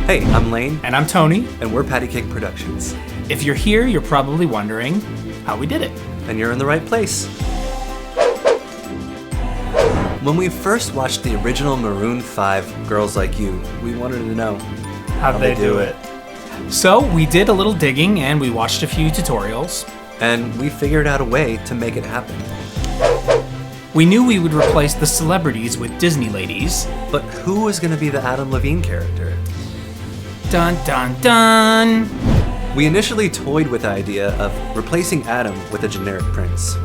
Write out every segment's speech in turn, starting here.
Hey, I'm Lane. And I'm Tony. And we're PattyCake Productions. If you're here, you're probably wondering how we did it. And you're in the right place. When we first watched the original Maroon 5 Girls Like You, we wanted to know How'd they do it? So we did a little digging and we watched a few tutorials. And we figured out a way to make it happen. We knew we would replace the celebrities with Disney ladies. But who was going to be the Adam Levine character? Dun dun dun! We initially toyed with the idea of replacing Adam with a generic prince.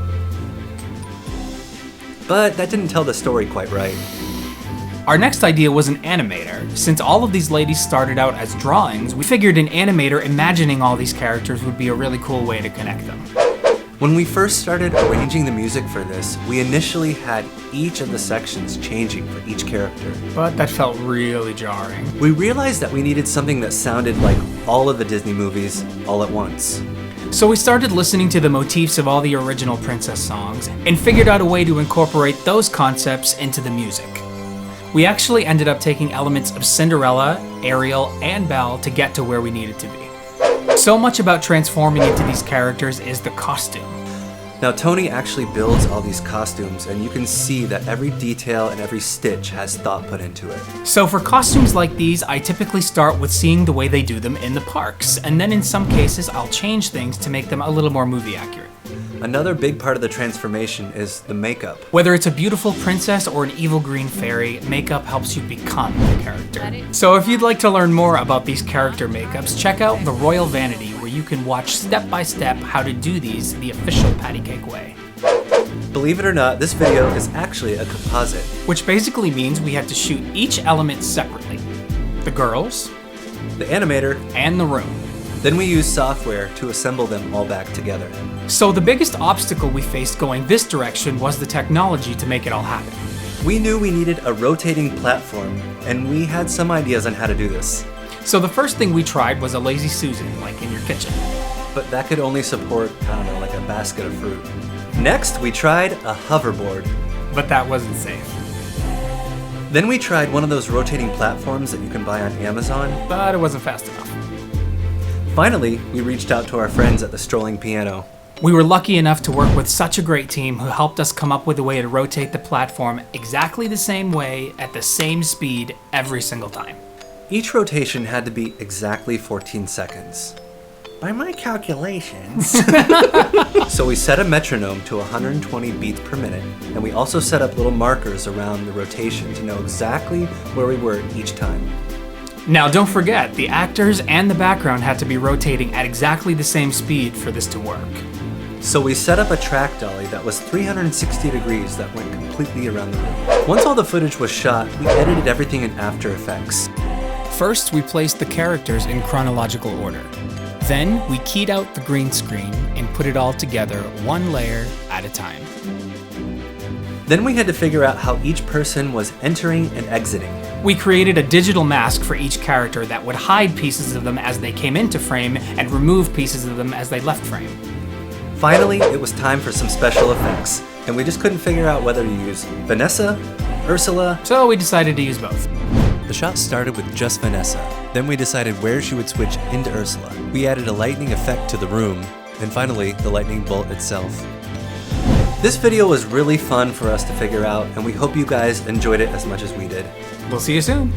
But that didn't tell the story quite right. Our next idea was an animator. Since all of these ladies started out as drawings, we figured an animator imagining all these characters would be a really cool way to connect them. When we first started arranging the music for this, we initially had each of the sections changing for each character. But that felt really jarring. We realized that we needed something that sounded like all of the Disney movies all at once. So we started listening to the motifs of all the original princess songs and figured out a way to incorporate those concepts into the music. We actually ended up taking elements of Cinderella, Ariel, and Belle to get to where we needed to be. So much about transforming into these characters is the costume. Now Tony actually builds all these costumes, and you can see that every detail and every stitch has thought put into it. So for costumes like these, I typically start with seeing the way they do them in the parks, and then in some cases I'll change things to make them a little more movie accurate. Another big part of the transformation is the makeup. Whether it's a beautiful princess or an evil green fairy, makeup helps you become the character. So if you'd like to learn more about these character makeups, check out The Royal Vanity, where you can watch step by step how to do these the official PattyCake way. Believe it or not, this video is actually a composite. Which basically means we had to shoot each element separately. The girls, the animator, and the room. Then we used software to assemble them all back together. So the biggest obstacle we faced going this direction was the technology to make it all happen. We knew we needed a rotating platform, and we had some ideas on how to do this. So the first thing we tried was a lazy Susan, like in your kitchen. But that could only support, I don't know, like a basket of fruit. Next, we tried a hoverboard. But that wasn't safe. Then we tried one of those rotating platforms that you can buy on Amazon. But it wasn't fast enough. Finally, we reached out to our friends at the Strolling Piano. We were lucky enough to work with such a great team who helped us come up with a way to rotate the platform exactly the same way at the same speed every single time. Each rotation had to be exactly 14 seconds. By my calculations. So we set a metronome to 120 beats per minute, and we also set up little markers around the rotation to know exactly where we were each time. Now don't forget, the actors and the background had to be rotating at exactly the same speed for this to work. So we set up a track dolly that was 360 degrees that went completely around the room. Once all the footage was shot, we edited everything in After Effects. First, we placed the characters in chronological order. Then, we keyed out the green screen and put it all together one layer at a time. Then we had to figure out how each person was entering and exiting. We created a digital mask for each character that would hide pieces of them as they came into frame and remove pieces of them as they left frame. Finally, it was time for some special effects, and we just couldn't figure out whether to use Vanessa, Ursula, so we decided to use both. The shot started with just Vanessa. Then we decided where she would switch into Ursula. We added a lightning effect to the room, and finally, the lightning bolt itself. This video was really fun for us to figure out, and we hope you guys enjoyed it as much as we did. We'll see you soon.